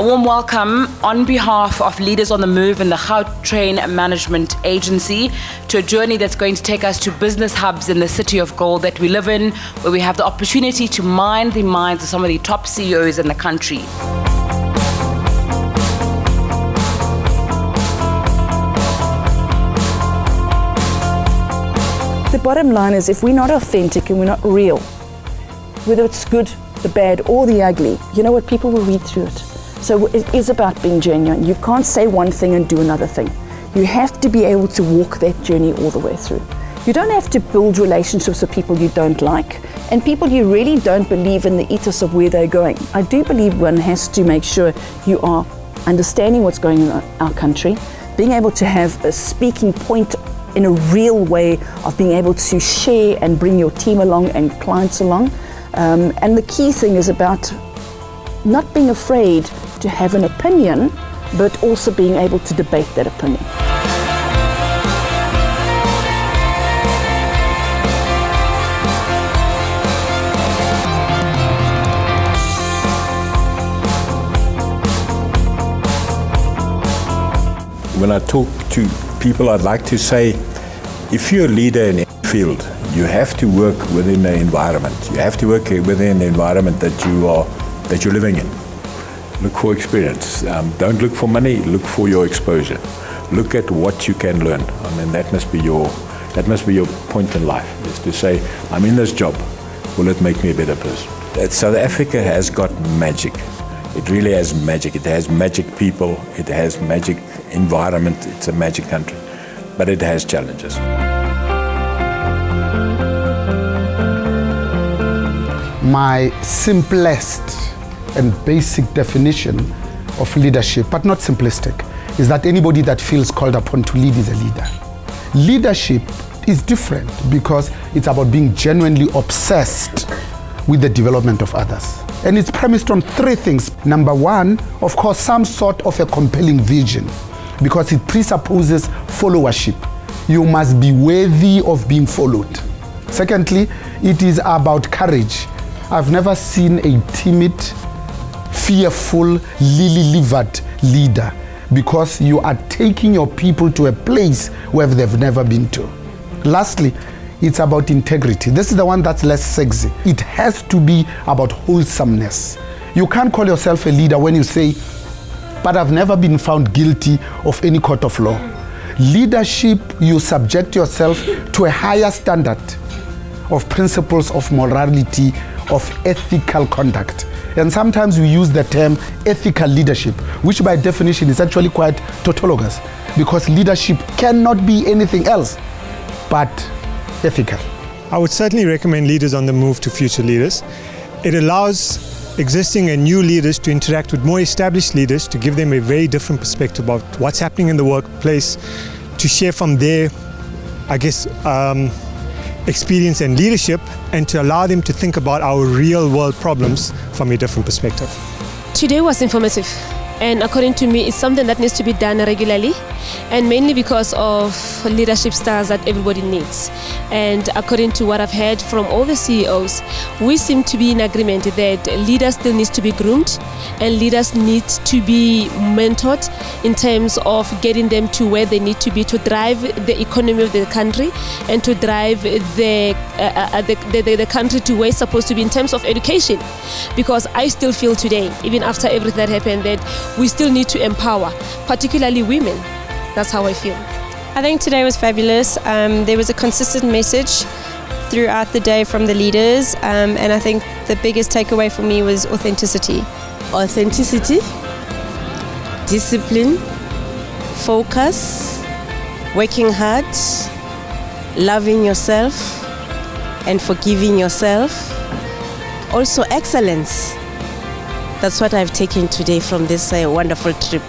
warm welcome on behalf of Leaders on the Move and the Gautrain Management Agency to a journey that's going to take us to business hubs in the city of gold that we live in, where we have the opportunity to mine the minds of some of the top CEOs in the country. The bottom line is, if we're not authentic and we're not real, whether it's good, the bad, or the ugly, you know what, people will read through it. So it is about being genuine. You can't say one thing and do another thing. You have to be able to walk that journey all the way through. You don't have to build relationships with people you don't like and people you really don't believe in the ethos of where they're going. I do believe one has to make sure you are understanding what's going on in our country, being able to have a speaking point in a real way of being able to share and bring your team along and clients along. And the key thing is about not being afraid to have an opinion, but also being able to debate that opinion. When I talk to people, I'd like to say, if you're a leader in any field, you have to work within the environment. You have to work within the environment that you're living in. Look for experience. Don't look for money. Look for your exposure. Look at what you can learn. I mean, that must be your point in life. Is to say, I'm in this job. Will it make me a better person? South Africa has got magic. It really has magic. It has magic people. It has magic environment. It's a magic country, but it has challenges. My simplest and basic definition of leadership, but not simplistic, is that anybody that feels called upon to lead is a leader. Leadership is different because it's about being genuinely obsessed with the development of others. And it's premised on three things. Number one, of course, some sort of a compelling vision, because it presupposes followership. You must be worthy of being followed. Secondly, it is about courage. I've never seen a timid, fearful, lily-livered leader, because you are taking your people to a place where they've never been to. Lastly, it's about integrity. This is the one that's less sexy. It has to be about wholesomeness. You can't call yourself a leader when you say, but I've never been found guilty of any court of law. Leadership, you subject yourself to a higher standard of principles of morality, of ethical conduct. And sometimes we use the term ethical leadership, which by definition is actually quite tautologous, because leadership cannot be anything else but ethical. I would certainly recommend Leaders on the Move to Future Leaders. It allows existing and new leaders to interact with more established leaders, to give them a very different perspective about what's happening in the workplace, to share from their, experience and leadership, and to allow them to think about our real world problems from a different perspective. Today was informative, and according to me, it's something that needs to be done regularly, and mainly because of leadership styles that everybody needs. And according to what I've heard from all the CEOs, we seem to be in agreement that leaders still need to be groomed, and leaders need to be mentored in terms of getting them to where they need to be to drive the economy of the country and to drive the country to where it's supposed to be in terms of education. Because I still feel today, even after everything that happened, that we still need to empower, particularly women. That's how I feel. I think today was fabulous. There was a consistent message throughout the day from the leaders, and I think the biggest takeaway for me was authenticity. Authenticity, discipline, focus, working hard, loving yourself and forgiving yourself. Also excellence. That's what I've taken today from this wonderful trip.